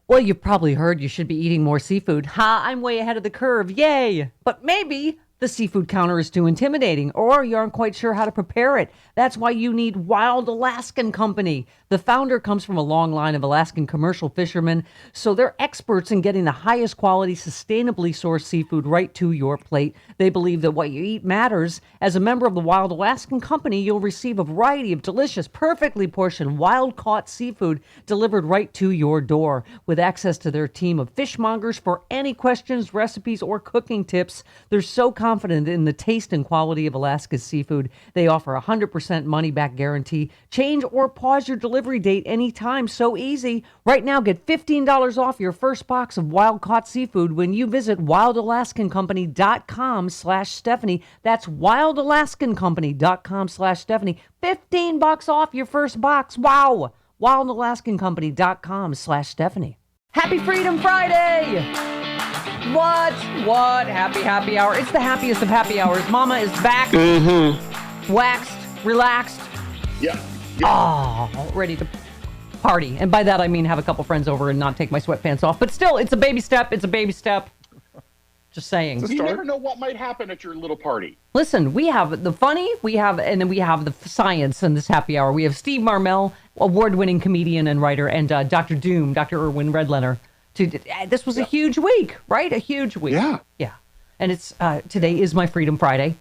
Well, you've probably heard you should be eating more seafood. Ha, I'm way ahead of the curve. Yay! But maybe the seafood counter is too intimidating, or you aren't quite sure how to prepare it. That's why you need Wild Alaskan Company. The founder comes from a long line of Alaskan commercial fishermen, so they're experts in getting the highest quality, sustainably sourced seafood right to your plate. They believe that what you eat matters. As a member of the Wild Alaskan Company, you'll receive a variety of delicious, perfectly portioned, wild-caught seafood delivered right to your door. With access to their team of fishmongers for any questions, recipes, or cooking tips, they're so confident in the taste and quality of Alaska's seafood. They offer a 100% money-back guarantee. Change or pause your delivery date anytime. So easy. Right now, get $15 off your first box of wild-caught seafood when you visit wildalaskancompany.com/Stephanie. That's wildalaskancompany.com/Stephanie. $15 off your first box. Wow. wildalaskancompany.com/Stephanie. Happy Freedom Friday! What? Happy hour. It's the happiest of happy hours. Mama is back. Waxed, relaxed. Yeah. Oh, ready to party. And by that, I mean have a couple friends over and not take my sweatpants off. But still, it's a baby step. Just saying. You never know what might happen at your little party. Listen, we have the funny, and then we have the science in this happy hour. We have Steve Marmel, award-winning comedian and writer, and Dr. Doom, Dr. Irwin Redlener. This was a huge week, right? A huge week. Yeah. Yeah. And it's today is my Freedom Friday.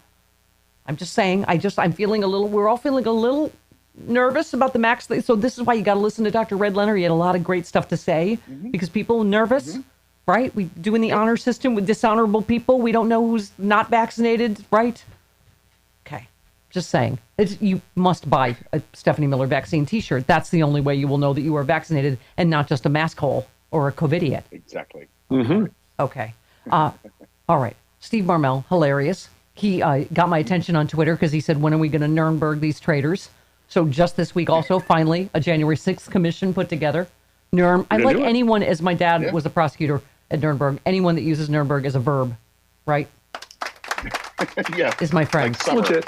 I'm just saying, I'm feeling we're all feeling a little nervous about the max. So this is why you got to listen to Dr. Redlener. He had a lot of great stuff to say because people are nervous, right? We doing the honor system with dishonorable people. We don't know who's not vaccinated, right? Okay. Just saying. You must buy a Stephanie Miller vaccine t-shirt. That's the only way you will know that you are vaccinated and not just a mask hole or a COVIDiot. Exactly. Okay. All right. Steve Marmel, hilarious. He got my attention on Twitter because he said, when are we going to Nuremberg these traitors? So just this week also, finally, a January 6th commission put together. I like anyone, as my dad was a prosecutor at Nuremberg, anyone that uses Nuremberg as a verb, right? Yeah. Is my friend. Like summer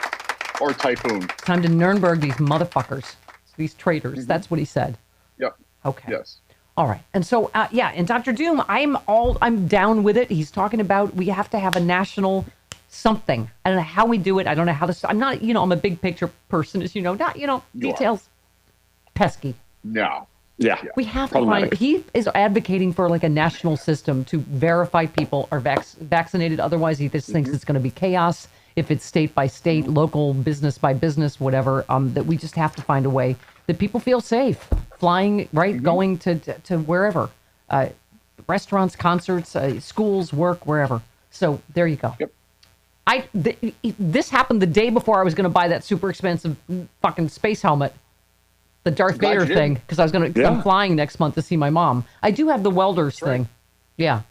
or typhoon. Time to Nuremberg these motherfuckers, these traitors. That's what he said. Yep. Okay. Yes. All right. And so, and Dr. Doom, I'm down with it. He's talking about we have to have a national something. I don't know how we do it. I don't know how to, I'm not, I'm a big picture person, as you know, not, details. Pesky. No. Yeah. We have to find, he is advocating for like a national system to verify people are vaccinated. Otherwise, he just thinks it's going to be chaos. If it's state by state, local business by business, whatever, that we just have to find a way that people feel safe flying, right? Going to wherever, restaurants, concerts, schools, work, wherever. So there you go. Yep. This happened the day before I was going to buy that super expensive fucking space helmet, the Darth Vader thing, because I was going to. I'm flying next month to see my mom. I do have the welders thing. Yeah.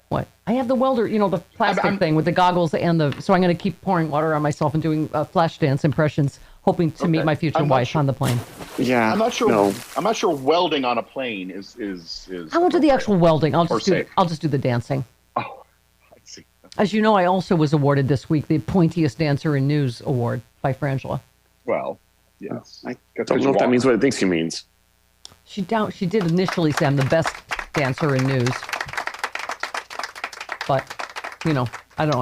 What? I have the welder, the plastic thing with the goggles and the. So I'm going to keep pouring water on myself and doing flash dance impressions, hoping to meet my future wife on the plane. Yeah. I'm not sure. No. I'm not sure welding on a plane is. I won't do the actual welding. I'll just do the dancing. Oh, I see. As you know, I also was awarded this week the pointiest dancer in news award by Frangela. Well, yes. I don't know if that means what it thinks she means. She did initially say I'm the best dancer in news. But, I don't know.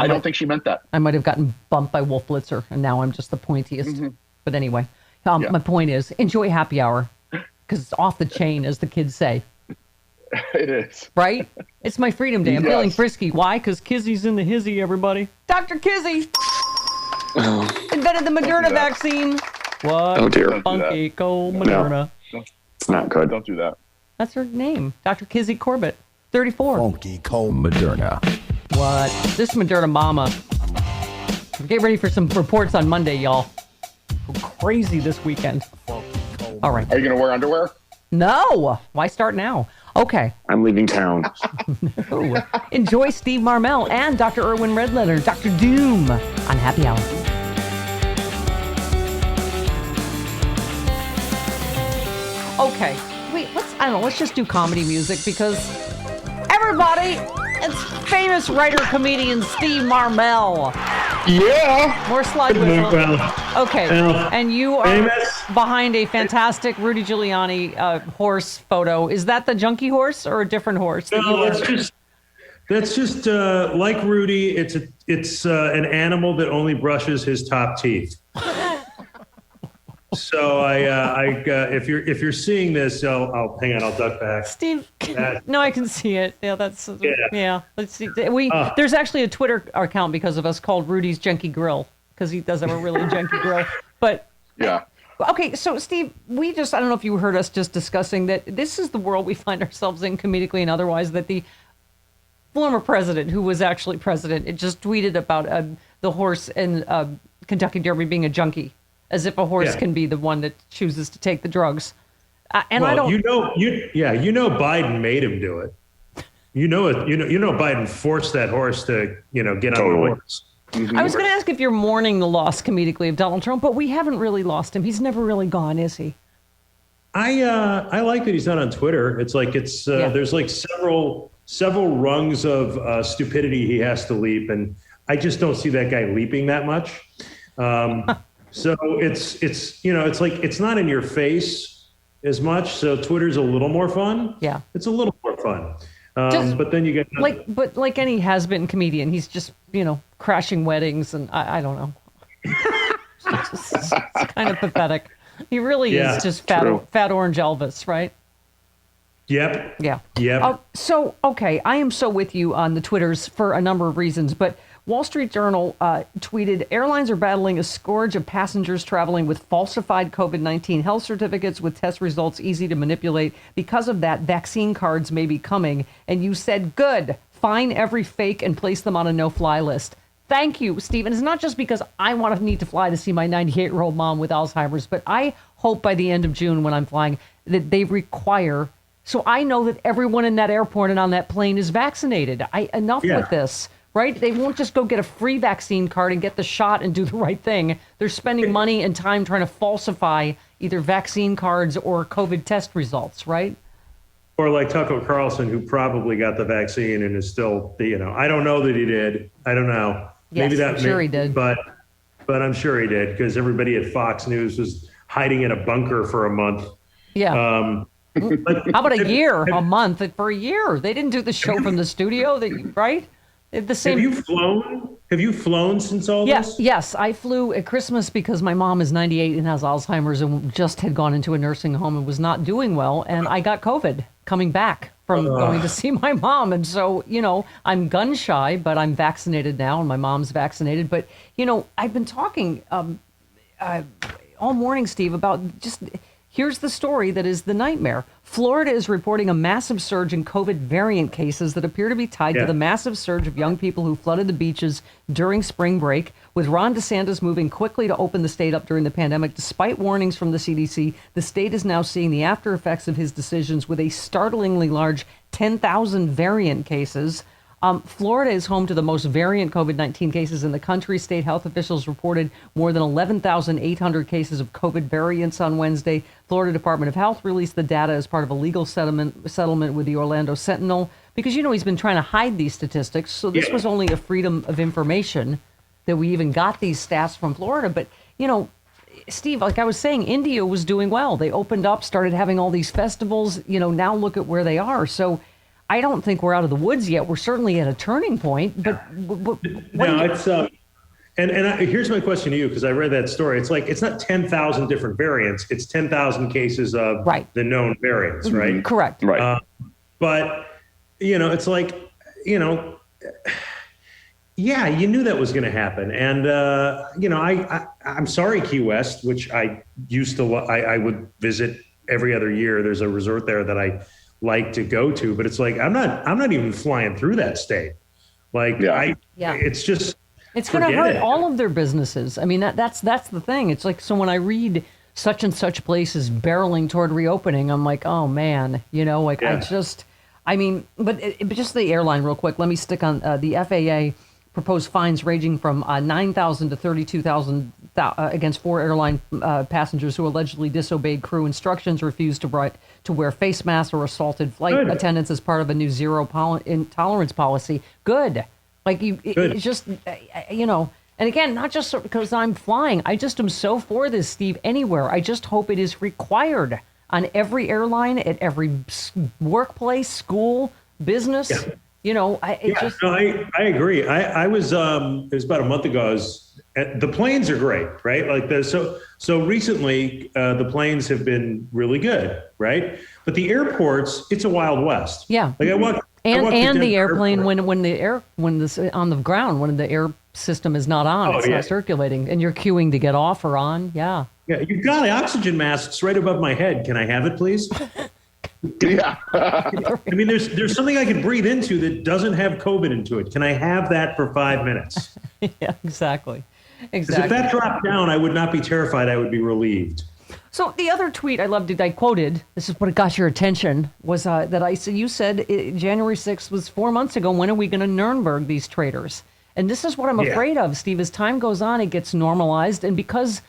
I don't think she meant that. I might have gotten bumped by Wolf Blitzer, and now I'm just the pointiest. But anyway, my point is, enjoy happy hour, because it's off the chain, as the kids say. It is. Right? It's my Freedom Day. I'm feeling frisky. Why? Because Kizzy's in the hizzy, everybody. Dr. Kizzy! Invented the Moderna vaccine. What? Oh, dear. Funky cold Moderna. No. It's not good. Don't do that. That's her name. Dr. Kizzy Corbett. 34. Funky cold Moderna. What? This Moderna mama. Get ready for some reports on Monday, y'all. Go crazy this weekend. All right. Are you going to wear underwear? No. Why start now? Okay. I'm leaving town. No. Enjoy Steve Marmel and Dr. Irwin Redlener, Dr. Doom on Happy Hour. Okay. Wait, let's just do comedy music because everybody, it's famous writer-comedian Steve Marmel. Yeah. More slide whistle. Well, Okay, well, and you are famous. behind a fantastic Rudy Giuliani horse photo. Is that the junkie horse or a different horse? that you No, love? that's just like Rudy. It's an animal that only brushes his top teeth. So if you're seeing this, I'll hang on. I'll duck back. Steve, no, I can see it. Yeah, yeah. Let's see. There's actually a Twitter account because of us called Rudy's Junkie Grill because he does have a really junky grill. But Yeah. okay, so Steve, I don't know if you heard us just discussing that this is the world we find ourselves in comedically and otherwise, that the former president, who was actually president, it just tweeted about the horse in Kentucky Derby being a junkie, as if a horse can be the one that chooses to take the drugs. And I don't. You know Biden made him do it. You know Biden forced that horse to get on the horse. I was going to ask if you're mourning the loss comedically of Donald Trump, but we haven't really lost him. He's never really gone, is he? I like that he's not on Twitter. It's like there's like several rungs of stupidity he has to leap, and I just don't see that guy leaping that much. So it's like it's not in your face as much. So Twitter's a little more fun. Yeah, it's a little more fun. But then you get like any has-been comedian, he's just crashing weddings, and I don't know. it's kind of pathetic. He really is just fat orange Elvis, right? Yep. Yeah. Yep. So, okay, I am so with you on the Twitters for a number of reasons, but Wall Street Journal tweeted, airlines are battling a scourge of passengers traveling with falsified COVID-19 health certificates with test results easy to manipulate. Because of that, vaccine cards may be coming. And you said, good, fine every fake and place them on a no-fly list. Thank you, Stephen. It's not just because I need to fly to see my 98-year-old mom with Alzheimer's, but I hope by the end of June when I'm flying that they require, so I know that everyone in that airport and on that plane is vaccinated. Enough with this. Right? They won't just go get a free vaccine card and get the shot and do the right thing. They're spending money and time trying to falsify either vaccine cards or COVID test results, right? Or like Tucker Carlson, who probably got the vaccine and is still, I don't know that he did. I don't know. Yes, I'm sure he did. But I'm sure he did because everybody at Fox News was hiding in a bunker for a month. Yeah. How about a year, a month? For a year. They didn't do the show from the studio, right? The same. Have you flown since all this? Yes, I flew at Christmas because my mom is 98 and has Alzheimer's and just had gone into a nursing home and was not doing well. And I got COVID coming back from going to see my mom. And so, I'm gun shy, but I'm vaccinated now and my mom's vaccinated. But, I've been talking all morning, Steve, about here's the story that is the nightmare. Florida is reporting a massive surge in COVID variant cases that appear to be tied to the massive surge of young people who flooded the beaches during spring break. With Ron DeSantis moving quickly to open the state up during the pandemic, despite warnings from the CDC, the state is now seeing the after effects of his decisions with a startlingly large 10,000 variant cases. Florida is home to the most variant COVID-19 cases in the country. State health officials reported more than 11,800 cases of COVID variants on Wednesday. Florida Department of Health released the data as part of a legal settlement with the Orlando Sentinel because, he's been trying to hide these statistics. So this was only a freedom of information that we even got these stats from Florida. But, Steve, like I was saying, India was doing well. They opened up, started having all these festivals. Now look at where they are. So I don't think we're out of the woods yet. We're certainly at a turning point. But it's here's my question to you, because I read that story. It's like it's not 10,000 different variants. It's 10,000 cases of the known variants, right? Correct. Right. But it's like you knew that was going to happen, and I'm sorry, Key West, which I used to. I would visit every other year. There's a resort there that I like to go to, but it's like I'm not even flying through that state. Like it's just it's going to hurt all of their businesses. I mean that's the thing. It's like, so when I read such and such places barreling toward reopening, I'm like, oh man, but just the airline real quick. Let me stick on the FAA proposed fines ranging from $9,000 to $32,000 against 4 airline passengers who allegedly disobeyed crew instructions, refused to wear face masks, or assaulted flight attendants as part of a new zero tolerance policy. Good. Like it's just, and And again, not just because I'm flying. I just am so for this, Steve, anywhere. I just hope it is required on every airline, at every workplace, school, business. Yeah. You know, I agree. I was, it was about a month ago. The planes are great, right? Like so recently, the planes have been really good, right? But the airports, it's a wild west. Yeah. Like I walked the airplane airport. when the on the ground, when the air system is not on, it's yeah. not circulating, and you're queuing to get off or on. Yeah. Yeah, you've got oxygen masks right above my head. Can I have it, please? Yeah. I mean, there's something I can breathe into that doesn't have COVID into it. Can I have that for 5 minutes? Yeah, exactly. 'Cause if that dropped down, I would not be terrified. I would be relieved. So the other tweet I loved, I quoted, this is what got your attention, was that you said January 6th was 4 months ago. When are we going to Nuremberg these traitors? And this is what I'm afraid of, Steve. As time goes on, it gets normalized. And because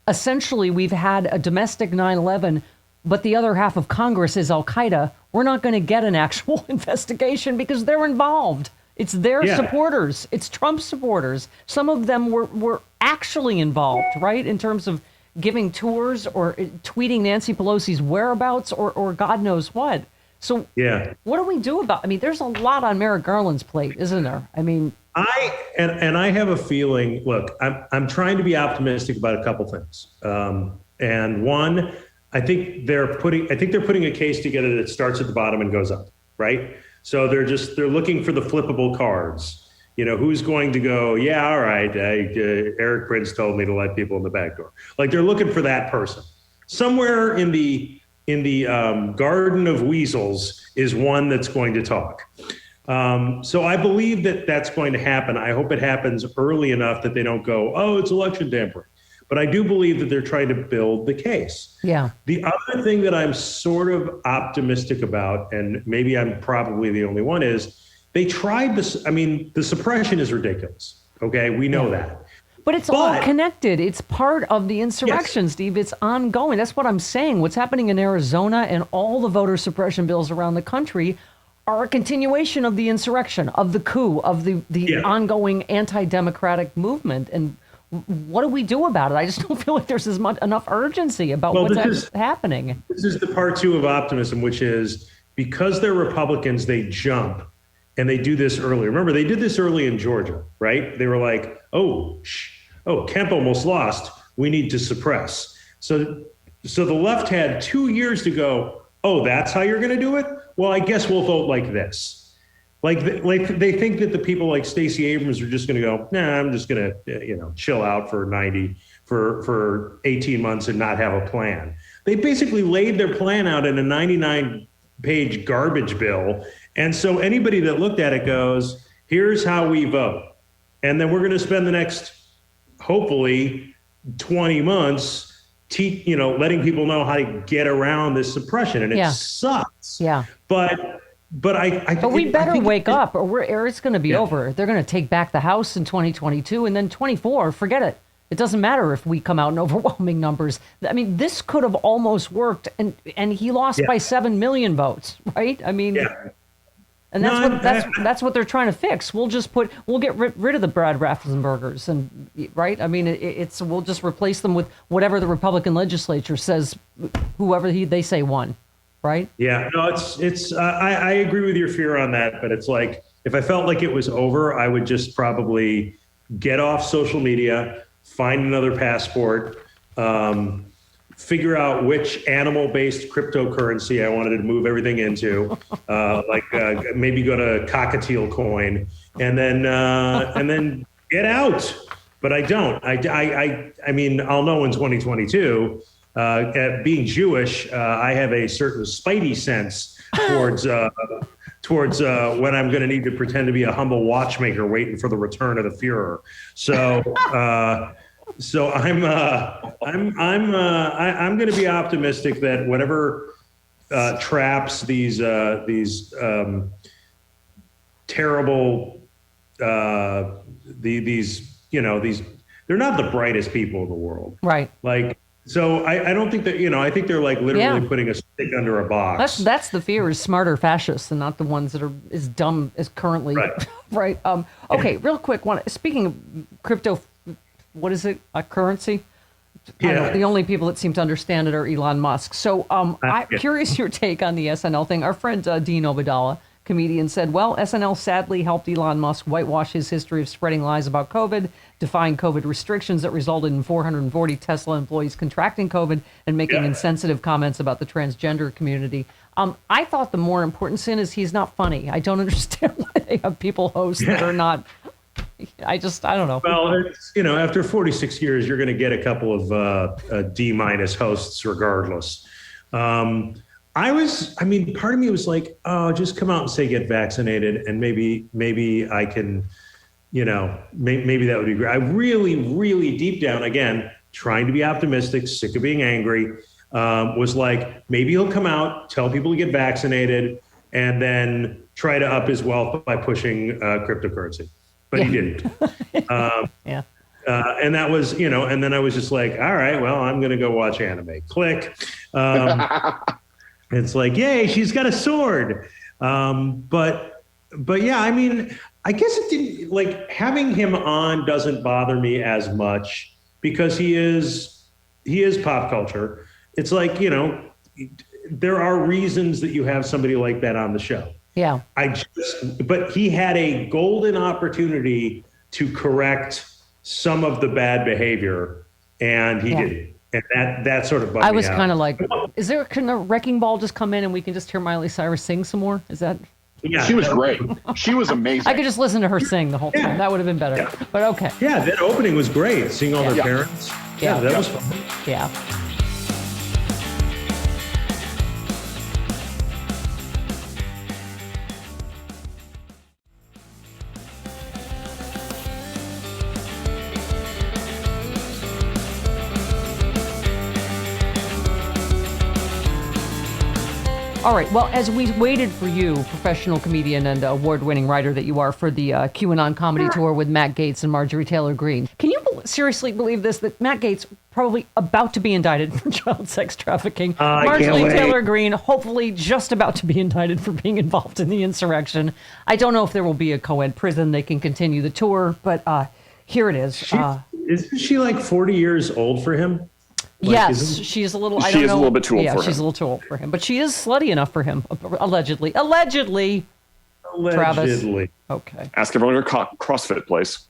essentially we've had a domestic 9/11, but the other half of Congress is Al-Qaeda, we're not going to get an actual investigation because they're involved. It's their supporters. It's Trump supporters. Some of them were actually involved, right, in terms of giving tours or tweeting Nancy Pelosi's whereabouts or God knows what. So what do we do about? I mean, there's a lot on Merrick Garland's plate, isn't there? I mean, I have a feeling. Look, I'm trying to be optimistic about a couple things. And one, I think they're putting a case together that starts at the bottom and goes up, right? So they're looking for the flippable cards. You know, who's going to go, yeah, all right, Eric Prince told me to let people in the back door. Like, they're looking for that person. Somewhere in the garden of weasels is one that's going to talk. So I believe that that's going to happen. I hope it happens early enough that they don't go, oh, it's election tampering. But I do believe that they're trying to build the case. Yeah. The other thing that I'm sort of optimistic about, and maybe I'm probably the only one, is they tried this. I mean, the suppression is ridiculous. Okay, we know that. But it's all connected. It's part of the insurrection, Steve. It's ongoing. That's what I'm saying. What's happening in Arizona and all the voter suppression bills around the country are a continuation of the insurrection, of the coup, of the ongoing anti-democratic movement. And what do we do about it? I just don't feel like there's enough urgency about what's happening. This is the part two of optimism, which is because they're Republicans, they jump and they do this early. Remember, they did this early in Georgia, right? They were like, oh, Kemp almost lost. We need to suppress. So the left had 2 years to go, oh, that's how you're going to do it? Well, I guess we'll vote like this. Like they think that the people like Stacey Abrams are just going to go, nah, I'm just going to, chill out for 18 months and not have a plan. They basically laid their plan out in a 99-page garbage bill. And so anybody that looked at it goes, here's how we vote. And then we're going to spend the next, hopefully, 20 months, letting people know how to get around this suppression. And it sucks. Yeah. But we better wake up or it's going to be over. They're going to take back the House in 2022 and then 24. Forget it. It doesn't matter if we come out in overwhelming numbers. I mean, this could have almost worked, and he lost by 7 million votes, right? I mean, and that's what they're trying to fix. We'll get rid of the Brad Raffenspergers, and right. I mean, we'll just replace them with whatever the Republican legislature says, whoever they say won. Right? Yeah, no, I agree with your fear on that, but it's like, if I felt like it was over, I would just probably get off social media, find another passport, figure out which animal-based cryptocurrency I wanted to move everything into, maybe go to Cockatiel Coin, and then get out. But I don't. I mean, I'll know in 2022. Being Jewish, I have a certain spidey sense towards when I'm going to need to pretend to be a humble watchmaker waiting for the return of the Führer. So I'm going to be optimistic that whatever traps these terrible these they're not the brightest people in the world, right? Like. So I don't think that, I think they're like literally putting a stick under a box. That's the fear, is smarter fascists and not the ones that are as dumb as currently. Right. Okay, real quick. Speaking of crypto what is it, a currency? Yeah. The only people that seem to understand it are Elon Musk. So I'm curious your take on the SNL thing. Our friend Dean Obadala, comedian, said, well, SNL sadly helped Elon Musk whitewash his history of spreading lies about COVID, defying COVID restrictions that resulted in 440 Tesla employees contracting COVID and making insensitive comments about the transgender community. I thought the more important sin is he's not funny. I don't understand why they have people host that are not. I don't know. Well, after 46 years, you're going to get a couple of D- hosts regardless. Part of me was like, oh, just come out and say get vaccinated, and maybe I can, maybe that would be great. I really, really deep down, again, trying to be optimistic, sick of being angry, was like, maybe he'll come out, tell people to get vaccinated, and then try to up his wealth by pushing cryptocurrency. But he didn't. And that was, and then I was just like, all right, well, I'm going to go watch anime. Click. It's like, yay, she's got a sword. But yeah, I mean, I guess it didn't, like, having him on doesn't bother me as much because he is pop culture. It's like, there are reasons that you have somebody like that on the show. Yeah. But he had a golden opportunity to correct some of the bad behavior, and he didn't. And that sort of bugged me out. I was kind of like, can a wrecking ball just come in and we can just hear Miley Cyrus sing some more? Is that? Yeah, she was great. She was amazing. I could just listen to her sing the whole time. That would have been better. Yeah. But okay. Yeah, that opening was great. Seeing all their parents. Yeah, that was fun. Yeah. All right. Well, as we waited for you, professional comedian and award-winning writer that you are, for the QAnon comedy tour with Matt Gaetz and Marjorie Taylor Greene, can you seriously believe this, that Matt Gaetz probably about to be indicted for child sex trafficking? Marjorie Taylor Greene hopefully just about to be indicted for being involved in the insurrection. I don't know if there will be a co-ed prison. They can continue the tour, but here it is. Isn't she like 40 years old for him? Like, yes, she's a little. She is a little bit too old for him. Yeah, she's a little too old for him, but she is slutty enough for him, allegedly. Allegedly. Travis. Okay. Ask everyone at her CrossFit place.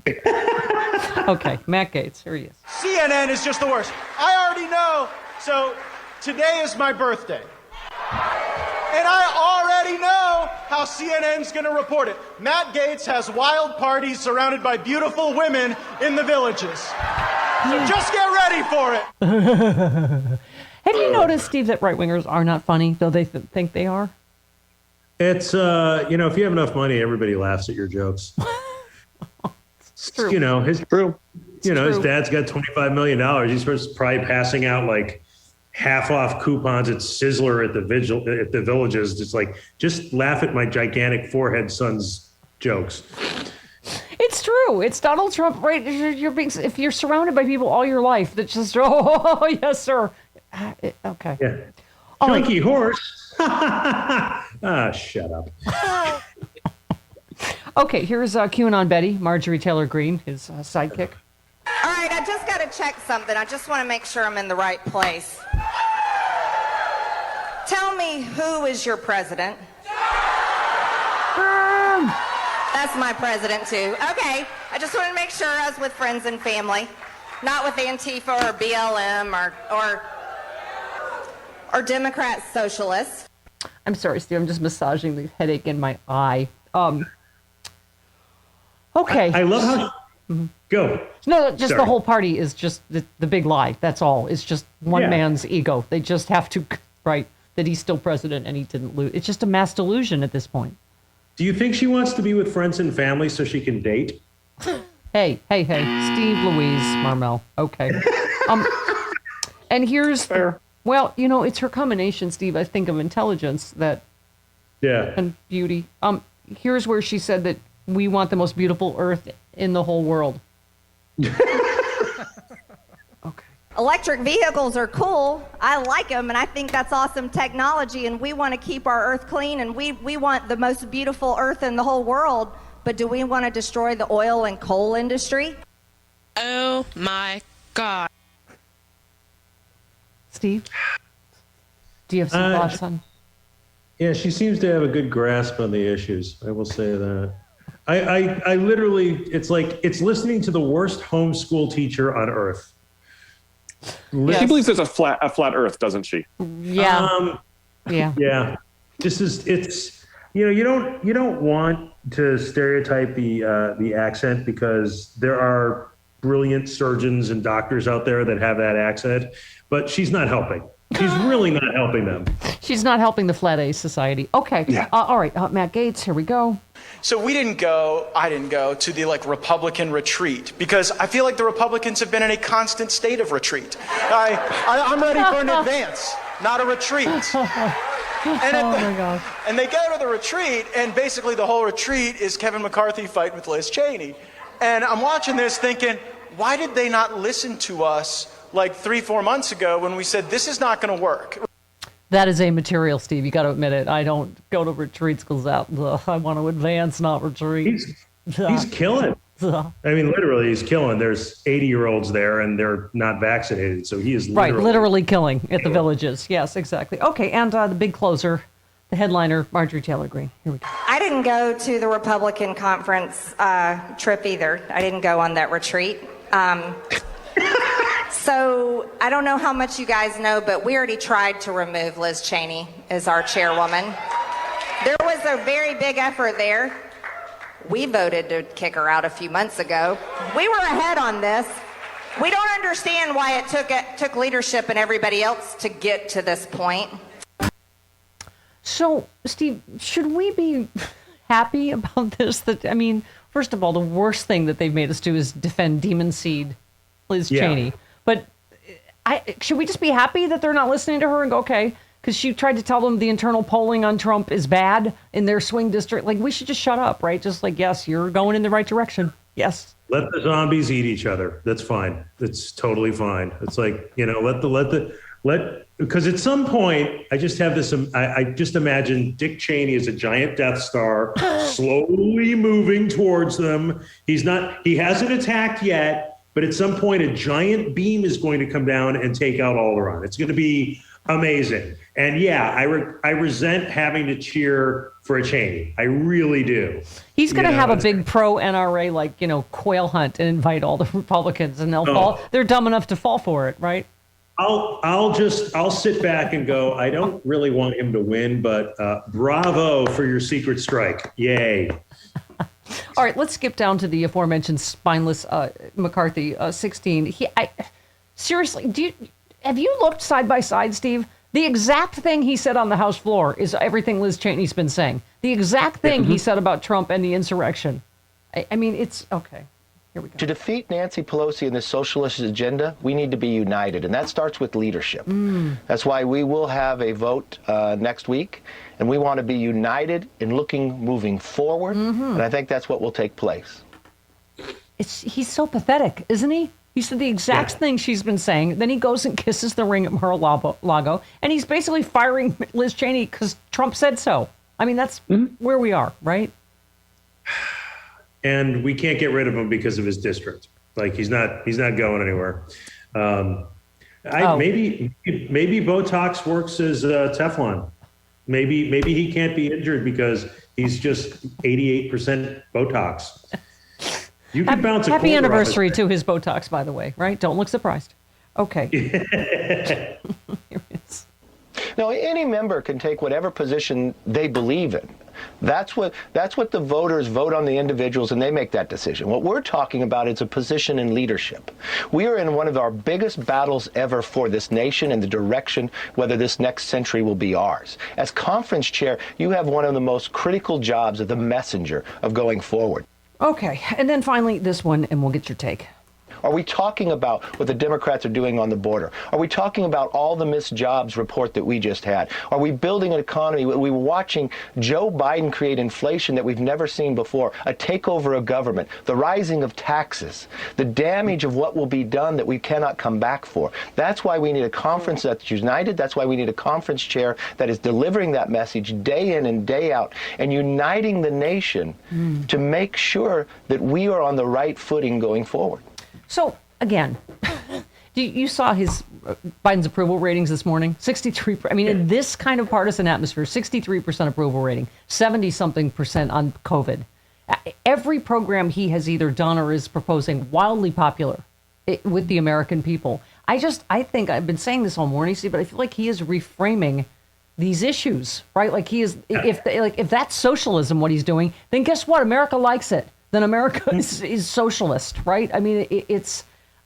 Okay, Matt Gaetz, here he is. CNN is just the worst. I already know. So today is my birthday. And I already know how CNN's going to report it. Matt Gaetz has wild parties surrounded by beautiful women in the villages. So just get ready for it. Have you noticed, Steve, that right-wingers are not funny, though they think they are? It's, if you have enough money, everybody laughs at your jokes. It's true. His dad's got $25 million. He's probably passing out like half-off coupons at Sizzler at the villages. It's like, just laugh at my gigantic forehead son's jokes. It's true. It's Donald Trump, right? If you're surrounded by people all your life that just, oh yes, sir. Okay. Yeah. Chunky horse. Shut up. Okay, here's QAnon Betty, Marjorie Taylor Greene, his sidekick. All right, I just got to check something. I just want to make sure I'm in the right place. Tell me, who is your president? That's my president, too. Okay, I just wanted to make sure I was with friends and family, not with Antifa or BLM or Democrat socialists. I'm sorry, Steve. I'm just massaging the headache in my eye. Okay. I love how... Go. No, just the whole party is just the big lie. That's all. It's just one man's ego. They just have to, right, that he's still president and he didn't lose. It's just a mass delusion at this point. Do you think she wants to be with friends and family so she can date? Hey, Steve Louise Marmel. Okay. And here's fair. Well, it's her combination, Steve, I think, of intelligence and beauty. Here's where she said that we want the most beautiful earth in the whole world. Okay. Electric vehicles are cool. I like them, and I think that's awesome technology, and we want to keep our earth clean, and we want the most beautiful earth in the whole world, but do we want to destroy the oil and coal industry? Oh my God. Steve, do you have some thoughts on? Yeah, she seems to have a good grasp on the issues. I will say that. I literally, it's like, it's listening to the worst homeschool teacher on earth. She believes there's a flat Earth, doesn't she? Yeah. Yeah. It's you don't want to stereotype the accent, because there are brilliant surgeons and doctors out there that have that accent, but she's not helping. She's really not helping them. She's not helping the Flat A Society. Okay. Yeah. All right. Matt Gaetz, here we go. So I didn't go to the Republican retreat, because I feel like the Republicans have been in a constant state of retreat. I'm ready for an advance, not a retreat. And they go to the retreat, and basically the whole retreat is Kevin McCarthy fighting with Liz Cheney. And I'm watching this thinking, why did they not listen to us like 3-4 months ago when we said this is not going to work? That is a material, Steve. You got to admit it. I don't go to retreats because I want to advance, not retreat. He's killing. I mean, literally, he's killing. There's 80-year-olds there, and they're not vaccinated, so he is literally killing at the villages. Yes, exactly. Okay, and the big closer, the headliner, Marjorie Taylor Greene. Here we go. I didn't go to the Republican conference trip either. I didn't go on that retreat. So I don't know how much you guys know, but we already tried to remove Liz Cheney as our chairwoman. There was a very big effort there. We voted to kick her out a few months ago. We were ahead on this. We don't understand why it took leadership and everybody else to get to this point. So, Steve, should we be happy about this? I mean, first of all, the worst thing that they've made us do is defend Demon Seed Liz Cheney. But should we just be happy that they're not listening to her and go, okay, because she tried to tell them the internal polling on Trump is bad in their swing district. Like, we should just shut up, right? Just like, yes, you're going in the right direction. Yes. Let the zombies eat each other. That's fine. That's totally fine. It's like, because at some point, I just have this, I just imagine Dick Cheney as a giant Death Star slowly moving towards them. He hasn't attacked yet. But at some point, a giant beam is going to come down and take out Alderaan. It's going to be amazing. And yeah, I resent having to cheer for a Cheney. I really do. He's going to have a big pro-NRA, quail hunt and invite all the Republicans, and they'll fall. They're dumb enough to fall for it, right? I'll sit back and go, I don't really want him to win, but bravo for your secret strike. Yay. All right, let's skip down to the aforementioned spineless McCarthy 16. Seriously, have you looked side by side, Steve? The exact thing he said on the House floor is everything Liz Cheney's been saying. The exact thing he said about Trump and the insurrection. I mean, it's okay. Here we go. To defeat Nancy Pelosi and this socialist agenda, we need to be united, and that starts with leadership. That's why we will have a vote next week, and we want to be united in moving forward, and I think that's what will take place. He's so pathetic, isn't he? He said the exact thing she's been saying, then he goes and kisses the ring at Mar-a-Lago, and he's basically firing Liz Cheney because Trump said so. I mean, that's where we are, right? And we can't get rid of him because of his district. Like, he's not going anywhere. Maybe Botox works as Teflon. Maybe he can't be injured because he's just 88% Botox. You can bounce a happy anniversary to his Botox, by the way, right? Don't look surprised. Okay. Here it is. No, any member can take whatever position they believe in. That's what the voters vote on the individuals, and they make that decision. What we're talking about is a position in leadership. We are in one of our biggest battles ever for this nation and the direction whether this next century will be ours. As conference chair, you have one of the most critical jobs of the messenger of going forward. Okay, and then finally this one, and we'll get your take. Are we talking about what the Democrats are doing on the border? Are we talking about all the missed jobs report that we just had? Are we building an economy? We were watching Joe Biden create inflation that we've never seen before, a takeover of government, the rising of taxes, the damage of what will be done that we cannot come back for. That's why we need a conference that's united. That's why we need a conference chair that is delivering that message day in and day out and uniting the nation to make sure that we are on the right footing going forward. So again, you saw his Biden's approval ratings this morning. 63. I mean, in this kind of partisan atmosphere, 63% approval rating, 70-something% on COVID. Every program he has either done or is proposing wildly popular with the American people. I think I've been saying this all morning, Steve, but I feel like he is reframing these issues, right? Like he is, if that's socialism, what he's doing, then guess what? America likes it. Then America is socialist, right? I mean,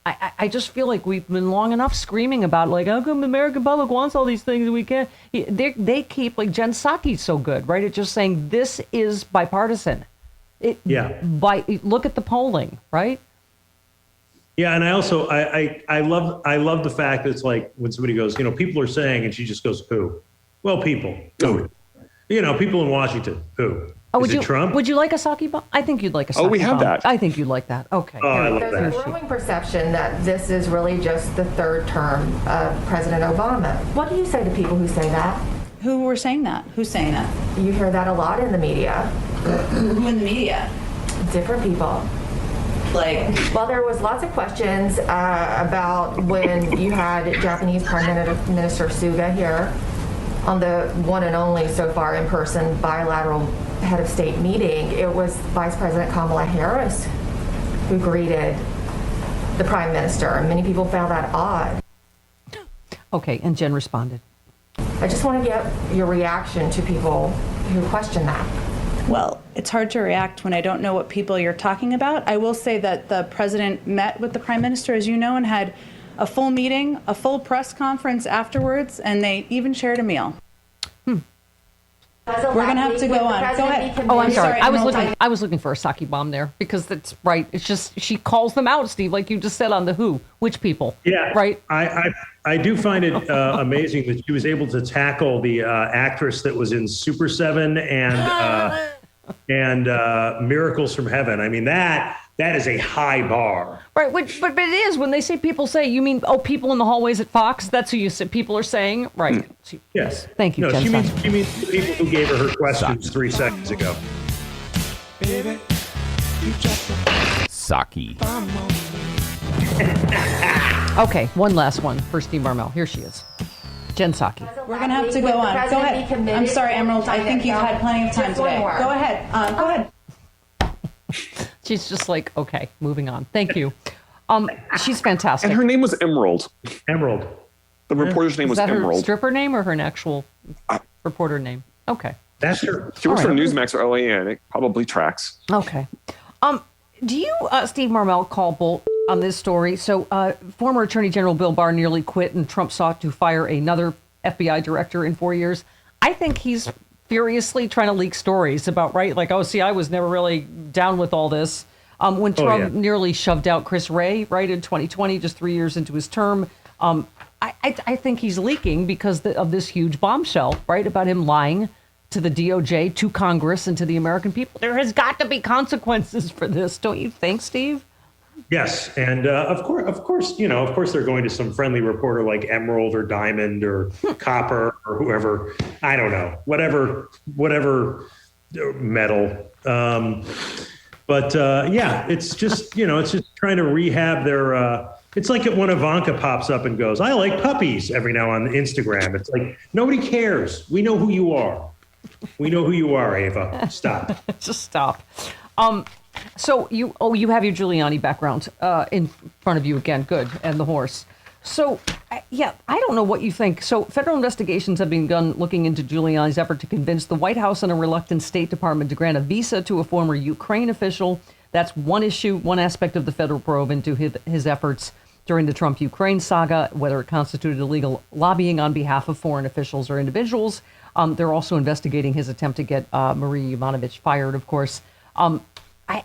I just feel like we've been long enough screaming about, like, how come the American public wants all these things and we can't? They keep, like, Jen Psaki's so good, right? It's just saying this is bipartisan. Look at the polling, right? Yeah, and I also I love the fact that it's like when somebody goes, people are saying, and she just goes, who? Well, people. Who? People in Washington. Who? Oh, is it Trump? Would you like a sake bomb? I think you'd like a sake bomb. Oh, we have that. I think you'd like that. Okay. Oh, I love There's that. a growing perception that this is really just the third term of President Obama. What do you say to people who say that? Who were saying that? Who's saying that? You hear that a lot in the media. Who in the media? Different people. Well, there was lots of questions about when you had Japanese Prime Minister Suga here on the one and only so far in-person bilateral head of state meeting. It was Vice President Kamala Harris who greeted the Prime Minister, and many people found that odd. Okay, and Jen responded. I just want to get your reaction to people who question that. Well, it's hard to react when I don't know what people you're talking about. I will say that the president met with the prime minister, as you know, and had a full meeting, a full press conference afterwards, and they even shared a meal. We're going to have to go on. Go ahead. Oh, I'm sorry. I was looking for a sake bomb there because that's right. It's just she calls them out, Steve, like you just said on the Who. Which people? Yeah. Right. I do find it amazing that she was able to tackle the actress that was in Super 7 and Miracles from Heaven. I mean, that is a high bar. Right, but it is. When they say people say, you mean, people in the hallways at Fox? That's who you said people are saying? Right. Yes. Thank you, No, Jen. she means the people who gave her questions 3 seconds ago. Psaki. Okay, one last one for Steve Marmel. Here she is. Jen Psaki. We're going to have to go on. Go ahead. I'm sorry, Emerald. I think you've had plenty of time today. Go ahead. Go ahead. She's just like, okay, moving on. Thank you. She's fantastic. And her name was Emerald. Emerald. The reporter's name was Is that Emerald. her stripper name or her actual reporter name? Okay. That's her. She works for Newsmax or LAN. It probably tracks. Okay. Do you, Steve Marmel, call Bolt on this story? So former Attorney General Bill Barr nearly quit and Trump sought to fire another FBI director in 4 years. I think he's furiously trying to leak stories about, right? Like, oh, see, I was never really down with all this. When Trump nearly shoved out Chris Wray, right, in 2020, just 3 years into his term. I think he's leaking because of this huge bombshell, right, about him lying to the DOJ, to Congress, and to the American people. There has got to be consequences for this, don't you think, Steve? Yes, and of course, they're going to some friendly reporter like Emerald or Diamond or Copper or whoever. I don't know, whatever metal. It's just trying to rehab their. It's like when Ivanka pops up and goes, "I like puppies" every now on Instagram. It's like nobody cares. We know who you are. We know who you are, Ava. Stop. Just stop. So you have your Giuliani background in front of you again. Good. And the horse. So, I don't know what you think. So federal investigations have begun looking into Giuliani's effort to convince the White House and a reluctant State Department to grant a visa to a former Ukraine official. That's one issue, one aspect of the federal probe into his efforts during the Trump-Ukraine saga, whether it constituted illegal lobbying on behalf of foreign officials or individuals. They're also investigating his attempt to get Marie Yovanovitch fired, of course. I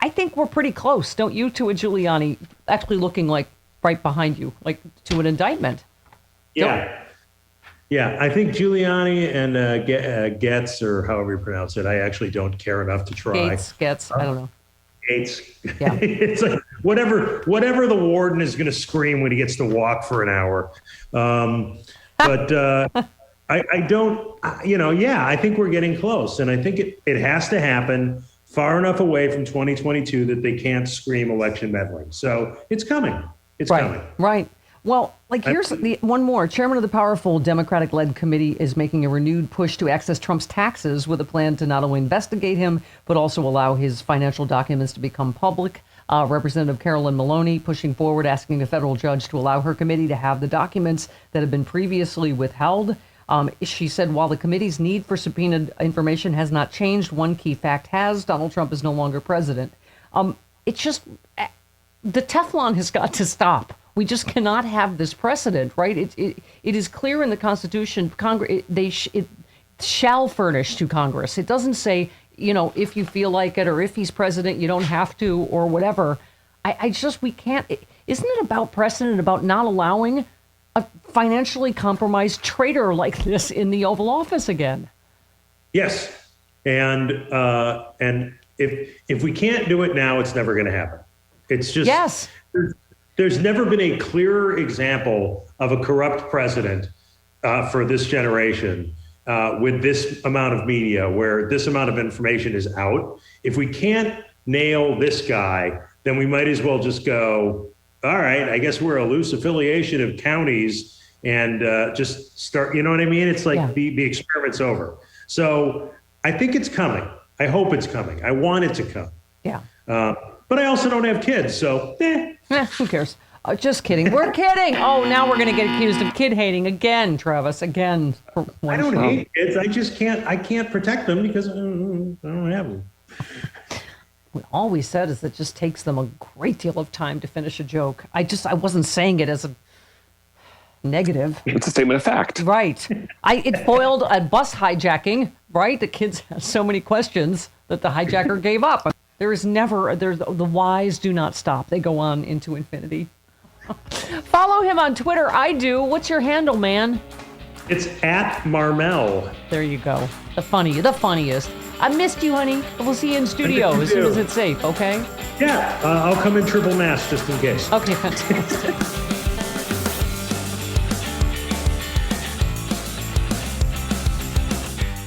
think we're pretty close, don't you, to a Giuliani actually looking like right behind you, like to an indictment? Yeah. Yeah, I think Giuliani and Getz, or however you pronounce it, I actually don't care enough to try. Getz, I don't know. Gates. Yeah. It's like whatever the warden is going to scream when he gets to walk for an hour. I don't, I think we're getting close. And I think it has to happen far enough away from 2022 that they can't scream election meddling. So it's coming. It's coming. Right. Well, here's one more. Chairman of the powerful Democratic-led committee is making a renewed push to access Trump's taxes with a plan to not only investigate him, but also allow his financial documents to become public. Representative Carolyn Maloney pushing forward, asking a federal judge to allow her committee to have the documents that have been previously withheld. She said while the committee's need for subpoenaed information has not changed, one key fact has: Donald Trump is no longer president. It's just the Teflon has got to stop. We just cannot have this precedent, right? It is clear in the Constitution, Congress, it shall furnish to Congress. It doesn't say, if you feel like it, or if he's president, you don't have to, or whatever. We can't. Isn't it about precedent, about not allowing a financially compromised traitor like this in the Oval Office again? Yes. And if we can't do it now, it's never going to happen. It's just, yes. There's never been a clearer example of a corrupt president for this generation with this amount of media, where this amount of information is out. If we can't nail this guy, then we might as well just go, all right, I guess we're a loose affiliation of counties and just start, you know what I mean? It's like the experiment's over. So I think it's coming. I hope it's coming. I want it to come. Yeah. But I also don't have kids, so who cares? Just kidding. We're kidding. Oh, now we're going to get accused of kid hating again, Travis. Again. I don't hate kids. I just can't. I can't protect them because I don't have them. All we said is it just takes them a great deal of time to finish a joke. I wasn't saying it as a negative. It's a statement of fact. Right. It foiled a bus hijacking. Right. The kids had so many questions that the hijacker gave up. The whys do not stop. They go on into infinity. Follow him on Twitter. I do. What's your handle, man? It's @Marmel. There you go. The funniest. I missed you, honey. We'll see you in studio as soon as it's safe, okay? Yeah, I'll come in triple mask just in case. Okay, fantastic.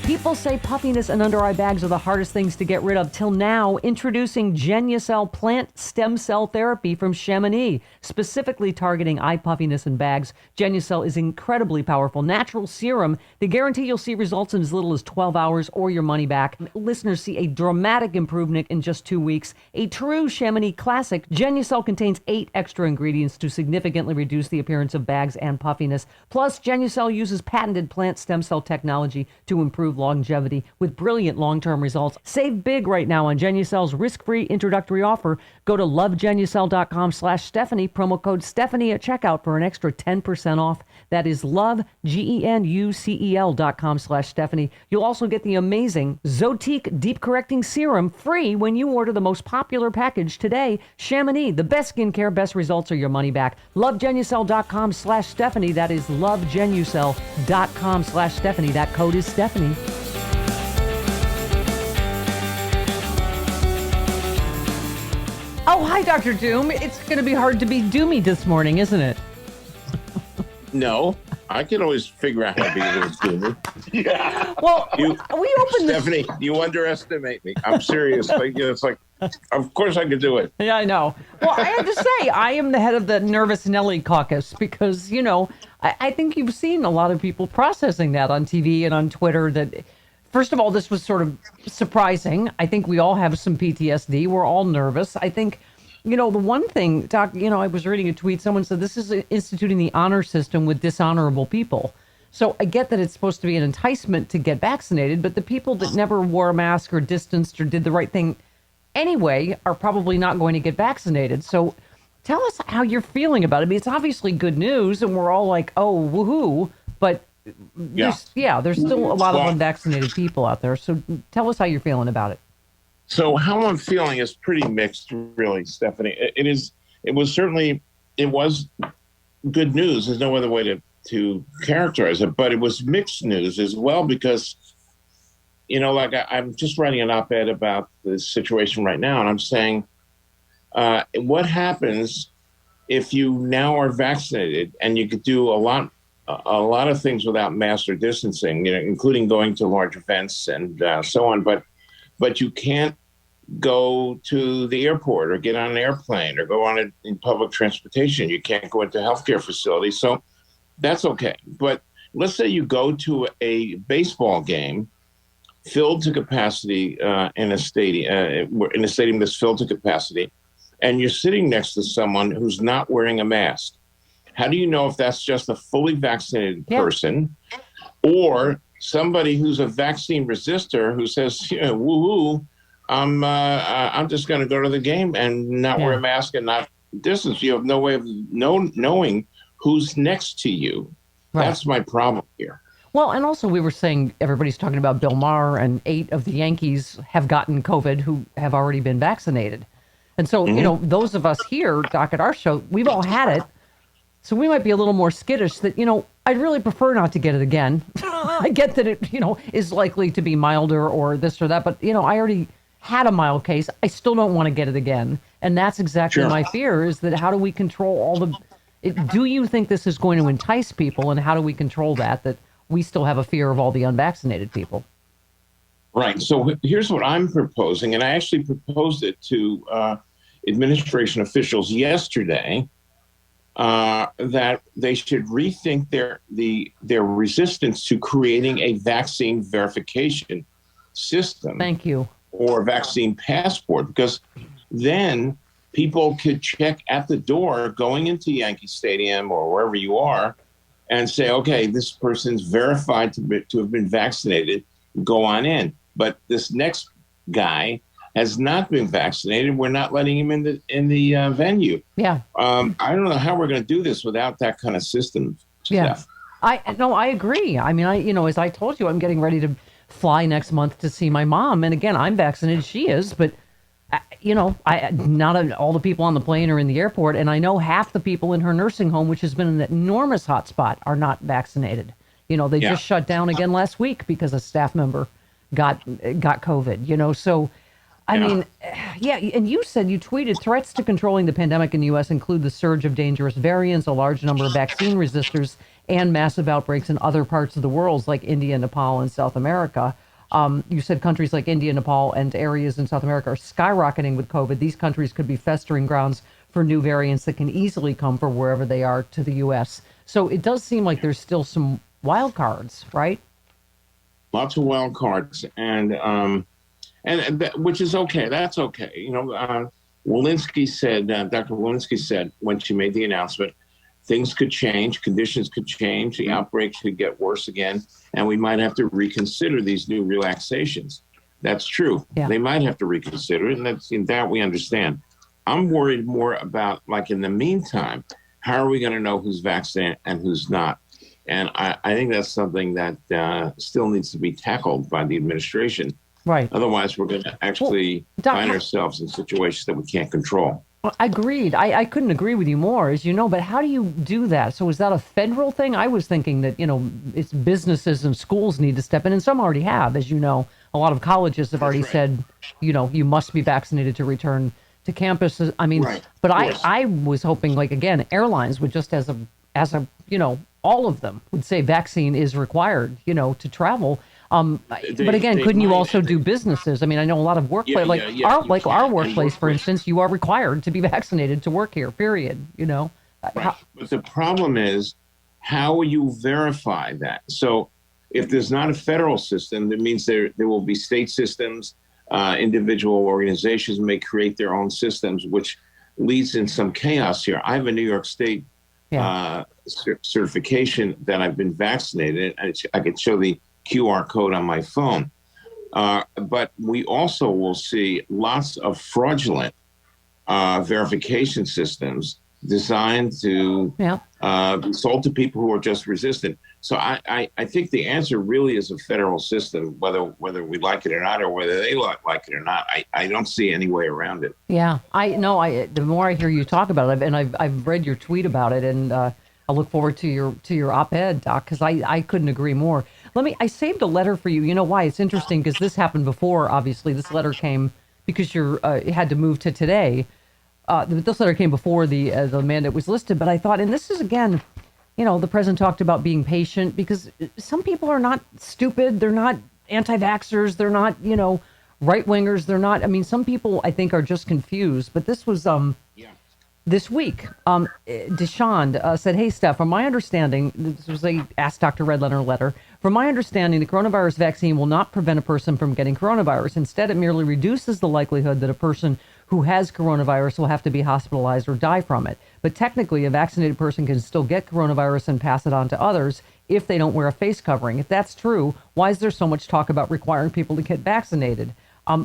People say puffiness and under-eye bags are the hardest things to get rid of. Till now, introducing Genucel plant stem cell therapy from Chamonix, specifically targeting eye puffiness and bags. Genucel is incredibly powerful natural serum. They guarantee you'll see results in as little as 12 hours or your money back. Listeners see a dramatic improvement in just 2 weeks. A true Chamonix classic, Genucel contains 8 extra ingredients to significantly reduce the appearance of bags and puffiness. Plus, Genucel uses patented plant stem cell technology to improve longevity with brilliant long-term results. Save big right now on Genucel's risk-free introductory offer. Go to lovegenucel.com/Stephanie, promo code Stephanie at checkout for an extra 10% off. That is lovegenucel.com/Stephanie. You'll also get the amazing Zotique Deep Correcting Serum free when you order the most popular package today. Chamonix, the best skincare, best results, or your money back. Lovegenucel.com/Stephanie. That is lovegenucel.com/Stephanie. That code is Stephanie. Oh, hi, Dr. Doom. It's going to be hard to be doomy this morning, isn't it? No, I can always figure out how to be a little doomy. Yeah. Well, we opened Stephanie, you underestimate me. I'm serious. It's like, of course I could do it. Yeah, I know. Well, I have to say, I am the head of the Nervous Nelly caucus because, I think you've seen a lot of people processing that on TV and on Twitter that, first of all, this was sort of surprising. I think we all have some PTSD. We're all nervous. I think, the one thing, Doc, I was reading a tweet. Someone said this is instituting the honor system with dishonorable people. So I get that it's supposed to be an enticement to get vaccinated, but the people that never wore a mask or distanced or did the right thing anyway are probably not going to get vaccinated. So tell us how you're feeling about it. I mean, it's obviously good news, and we're all like, oh, woohoo, but there's still a lot of unvaccinated people out there. So tell us how you're feeling about it. So how I'm feeling is pretty mixed, really, Stephanie. It was good news. There's no other way to characterize it, but it was mixed news as well because, I'm just writing an op-ed about this situation right now, and I'm saying, what happens if you now are vaccinated and you could do a lot of things without mask or distancing, including going to large events and so on, but you can't go to the airport or get on an airplane or go on in public transportation. You can't go into healthcare facilities. So that's okay. But let's say you go to a baseball game filled to capacity in a stadium that's filled to capacity, and you're sitting next to someone who's not wearing a mask. How do you know if that's just a fully vaccinated person or somebody who's a vaccine resistor who says, woo-hoo, I'm just going to go to the game and not wear a mask and not distance. You have no way of knowing who's next to you. Right. That's my problem here. Well, and also we were saying everybody's talking about Bill Maher, and 8 of the Yankees have gotten COVID who have already been vaccinated. And so, those of us here, Doc, at our show, we've all had it. So we might be a little more skittish that, I'd really prefer not to get it again. I get that it, is likely to be milder or this or that, but, I already had a mild case. I still don't want to get it again. And that's exactly my fear, is that how do we control all do you think this is going to entice people, and how do we control that we still have a fear of all the unvaccinated people? Right. So here's what I'm proposing, and I actually proposed it to administration officials yesterday, that they should rethink their resistance to creating a vaccine verification system. Thank you. Or vaccine passport, because then people could check at the door going into Yankee Stadium or wherever you are and say, okay, this person's verified to have been vaccinated, go on in. But this next guy has not been vaccinated. We're not letting him in the venue. Yeah. I don't know how we're going to do this without that kind of system. Yeah. I agree. I mean, as I told you, I'm getting ready to fly next month to see my mom. And again, I'm vaccinated. She is, but not all the people on the plane are in the airport. And I know half the people in her nursing home, which has been an enormous hotspot, are not vaccinated. They just shut down again last week because a staff member got COVID, so I mean, and you tweeted threats to controlling the pandemic in the U.S. include the surge of dangerous variants, a large number of vaccine resistors, and massive outbreaks in other parts of the world, like India, Nepal, and South America. You said countries like India, Nepal, and areas in South America are skyrocketing with COVID. These countries could be festering grounds for new variants that can easily come from wherever they are to the U.S. So it does seem like there's still some wild cards, right? Lots of wild cards, and which is okay. That's okay. Walensky said, Dr. Walensky said when she made the announcement, things could change, conditions could change, the outbreak could get worse again, and we might have to reconsider these new relaxations. That's true. Yeah. They might have to reconsider it, and that we understand. I'm worried more about, like, in the meantime, how are we going to know who's vaccinated and who's not? And I think that's something that still needs to be tackled by the administration. Right. Otherwise, we're going to actually find ourselves in situations that we can't control. Agreed. I couldn't agree with you more, as you know, but how do you do that? So is that a federal thing? I was thinking that, it's businesses and schools need to step in, and some already have, as you know. A lot of colleges have already said, you must be vaccinated to return to campus. I mean, but I was hoping, like, again, airlines would just as a all of them would say vaccine is required, to travel. But again, couldn't you also do businesses? I mean, I know a lot of workplace, our workplace, for instance, you are required to be vaccinated to work here, period, Right. But the problem is, how will you verify that? So if there's not a federal system, that means there will be state systems, individual organizations may create their own systems, which leads in some chaos here. I have a New York State certification that I've been vaccinated, and I could show the QR code on my phone. But we also will see lots of fraudulent verification systems designed to be sold to people who are just resistant. So I think the answer really is a federal system, whether we like it or not, or whether they like it or not. I don't see any way around it. Yeah, the more I hear you talk about it, and I've read your tweet about it, and I look forward to your op-ed, Doc, because I couldn't agree more. I saved a letter for you. You know why? It's interesting because this happened before, obviously. This letter came because you had to move to today. This letter came before the mandate was listed, but I thought, and this is, again, the president talked about being patient, because some people are not stupid. They're not anti-vaxxers. They're not, right wingers. They're not. I mean, some people I think are just confused. But this was this week. Deshawn said, "Hey, Steph, from my understanding, this was a Ask Dr. Redletter letter. From my understanding, the coronavirus vaccine will not prevent a person from getting coronavirus. Instead, it merely reduces the likelihood that a person who has coronavirus will have to be hospitalized or die from it. But technically, a vaccinated person can still get coronavirus and pass it on to others if they don't wear a face covering. If that's true, why is there so much talk about requiring people to get vaccinated?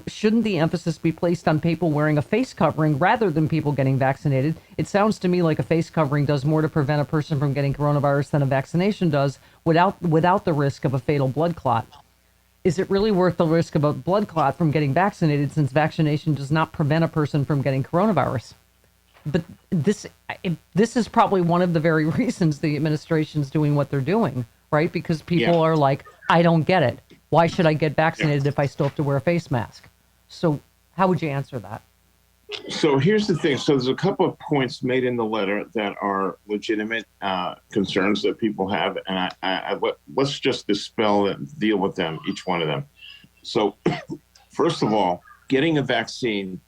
Shouldn't the emphasis be placed on people wearing a face covering rather than people getting vaccinated? It sounds to me like a face covering does more to prevent a person from getting coronavirus than a vaccination does without the risk of a fatal blood clot. Is it really worth the risk of a blood clot from getting vaccinated since vaccination does not prevent a person from getting coronavirus?" But this is probably one of the very reasons the administration's doing what they're doing, right? Because people are like, I don't get it. Why should I get vaccinated if I still have to wear a face mask? So how would you answer that? So here's the thing. So there's a couple of points made in the letter that are legitimate concerns that people have. And let's just dispel and deal with them, each one of them. So first of all, getting a vaccine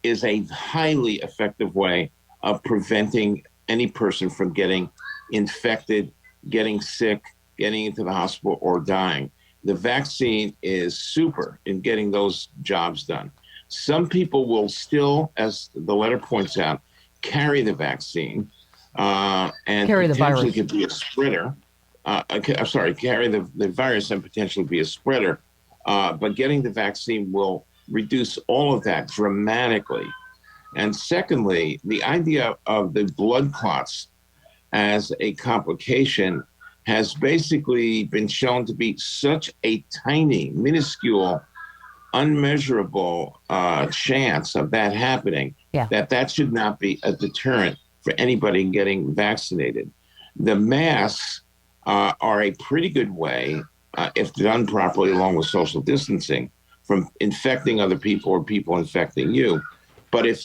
is a highly effective way of preventing any person from getting infected, getting sick, getting into the hospital, or dying. The vaccine is super in getting those jobs done. Some people will still, as the letter points out, carry the vaccine and carry the potentially virus. could be a spreader. Carry the virus and potentially be a spreader. But getting the vaccine will reduce all of that dramatically. And secondly, the idea of the blood clots as a complication has basically been shown to be such a tiny, minuscule, unmeasurable chance of that happening that should not be a deterrent for anybody getting vaccinated. The masks are a pretty good way, if done properly along with social distancing, from infecting other people or people infecting you. But if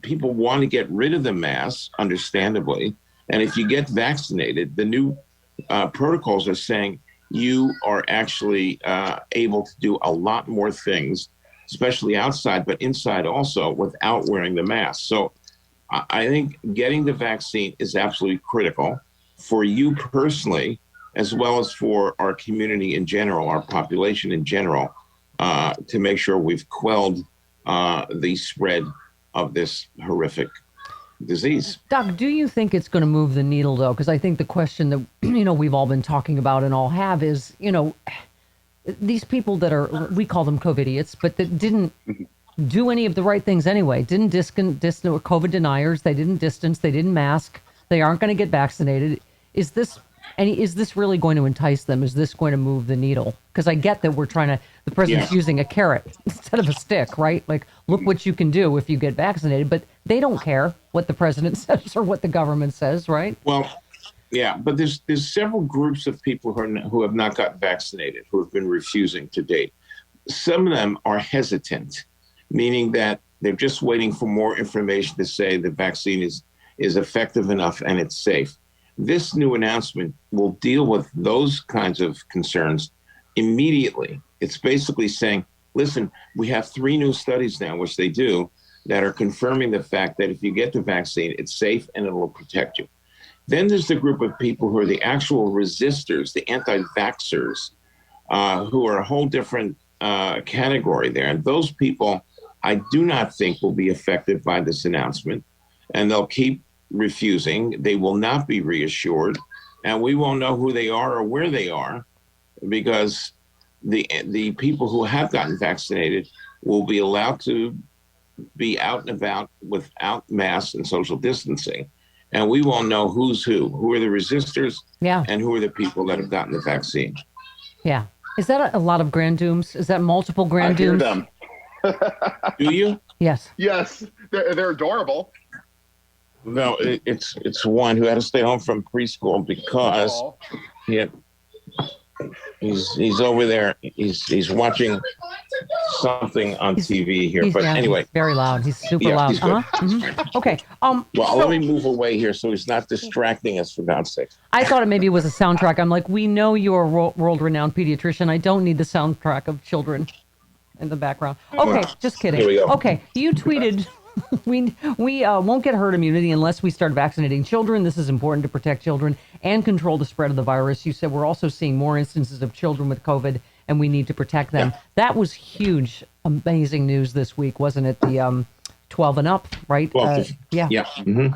people want to get rid of the masks, understandably, and if you get vaccinated, the new protocols are saying you are actually able to do a lot more things, especially outside, but inside also, without wearing the mask. So I think getting the vaccine is absolutely critical for you personally, as well as for our community in general, our population in general, to make sure we've quelled the spread of this horrific disease. Doc, do you think it's going to move the needle, though? Because I think the question that, we've all been talking about and all have is, these people that are, we call them COVIDiots, but that didn't do any of the right things anyway, didn't COVID deniers, they didn't distance, they didn't mask, they aren't going to get vaccinated. Is this really going to entice them? Is this going to move the needle? Because I get that the president's using a carrot instead of a stick, right? Like, look what you can do if you get vaccinated, but they don't care what the president says or what the government says, right? Well, yeah, but there's several groups of people who have not gotten vaccinated, who have been refusing to date. Some of them are hesitant, meaning that they're just waiting for more information to say the vaccine is effective enough and it's safe. This new announcement will deal with those kinds of concerns immediately. It's basically saying, listen, we have 3 new studies now, which they do, that are confirming the fact that if you get the vaccine, it's safe and it will protect you. Then there's the group of people who are the actual resistors, the anti-vaxxers, who are a whole different category there. And those people, I do not think will be affected by this announcement, and they'll keep refusing. They will not be reassured, and we won't know who they are or where they are, because the people who have gotten vaccinated will be allowed to be out and about without masks and social distancing, and we won't know who's who are the resistors, and who are the people that have gotten the vaccine. Yeah. Is that a lot of grand dooms? Is that multiple grand dooms? I hear them. Do you? Yes. Yes, they're adorable. No, it's one who had to stay home from preschool because he's over there. He's watching something on TV here. But anyway, he's very loud. He's super loud. Okay. Well, let me move away here so he's not distracting us, for God's sake. I thought it maybe was a soundtrack. I'm like, we know you're a world-renowned pediatrician. I don't need the soundtrack of children. in the background. Okay, just kidding. Here we go. Okay, you tweeted, we won't get herd immunity unless we start vaccinating children. This is important to protect children and control the spread of the virus. You said we're also seeing more instances of children with COVID, and we need to protect them. Yeah. That was huge, amazing news this week, wasn't it? The 12 and up, right? Yeah. Mm-hmm.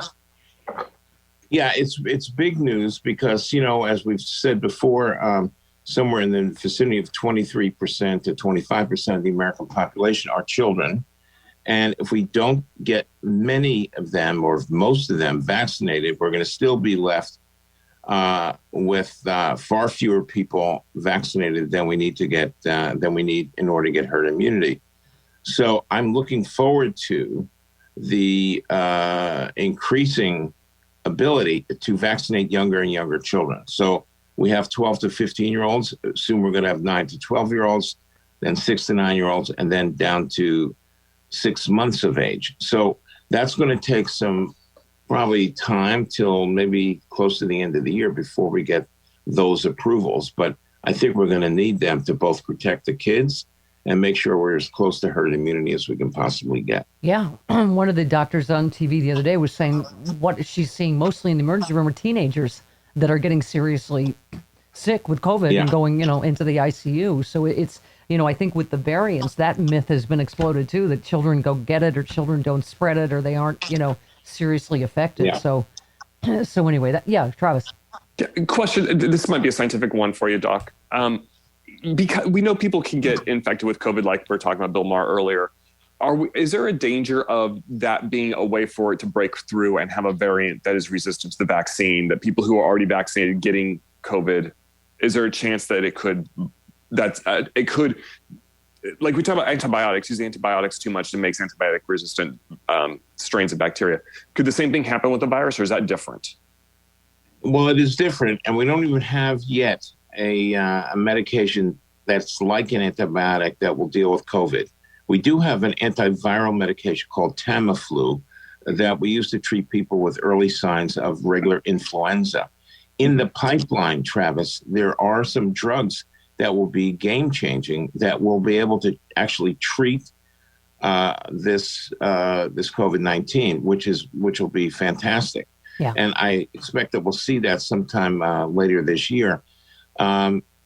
Yeah, it's big news because, as we've said before, somewhere in the vicinity of 23% to 25% of the American population are children. And if we don't get many of them or most of them vaccinated, we're going to still be left with far fewer people vaccinated than we need in order to get herd immunity. So I'm looking forward to the increasing ability to vaccinate younger and younger children. So we have 12 to 15-year-olds. Soon we're going to have 9 to 12-year-olds, then 6 to 9-year-olds, and then down to 6 months of age. So that's going to take some probably time till maybe close to the end of the year before we get those approvals. But I think we're going to need them to both protect the kids and make sure we're as close to herd immunity as we can possibly get. Yeah. One of the doctors on TV the other day was saying what she's seeing mostly in the emergency room are teenagers that are getting seriously sick with COVID and going, into the ICU. So it's, I think with the variants, that myth has been exploded too, that children go get it or children don't spread it or they aren't, seriously affected. Yeah. So anyway, Travis. Question. This might be a scientific one for you, Doc. Because we know people can get infected with COVID, like we were talking about Bill Maher earlier. Is there a danger of that being a way for it to break through and have a variant that is resistant to the vaccine, that people who are already vaccinated getting COVID, is there a chance that it could, like we talk about antibiotics, using antibiotics too much to make antibiotic resistant strains of bacteria. Could the same thing happen with the virus, or is that different? Well, it is different, and we don't even have yet a medication that's like an antibiotic that will deal with COVID. We do have an antiviral medication called Tamiflu that we use to treat people with early signs of regular influenza. In the pipeline, Travis, there are some drugs that will be game-changing that will be able to actually treat this COVID-19, which will be fantastic. Yeah. And I expect that we'll see that sometime later this year.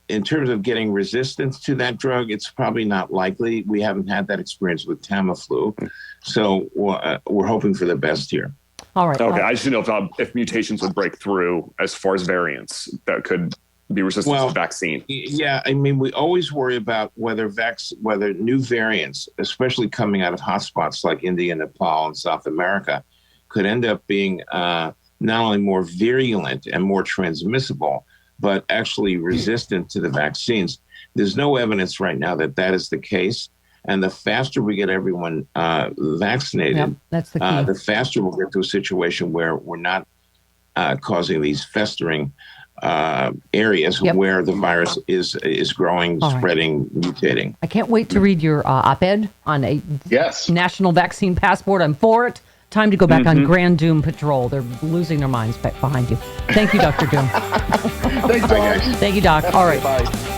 In terms of getting resistance to that drug, it's probably not likely. We haven't had that experience with Tamiflu. So we're hoping for the best here. All right. Okay. I just didn't know if mutations would break through as far as variants that could be resistant to the vaccine. Yeah. I mean, we always worry about whether new variants, especially coming out of hotspots like India, Nepal, and South America, could end up being not only more virulent and more transmissible, but actually resistant to the vaccines. There's no evidence right now that is the case. And the faster we get everyone vaccinated, that's the key. The faster we'll get to a situation where we're not causing these festering areas where the virus is growing, spreading, mutating. I can't wait to read your op-ed on a national vaccine passport. I'm for it. Time to go back on Grand Doom Patrol. They're losing their minds behind you. Thank you, Dr. Doom. Thanks, Doc. Thank you, Doc. All right. Bye.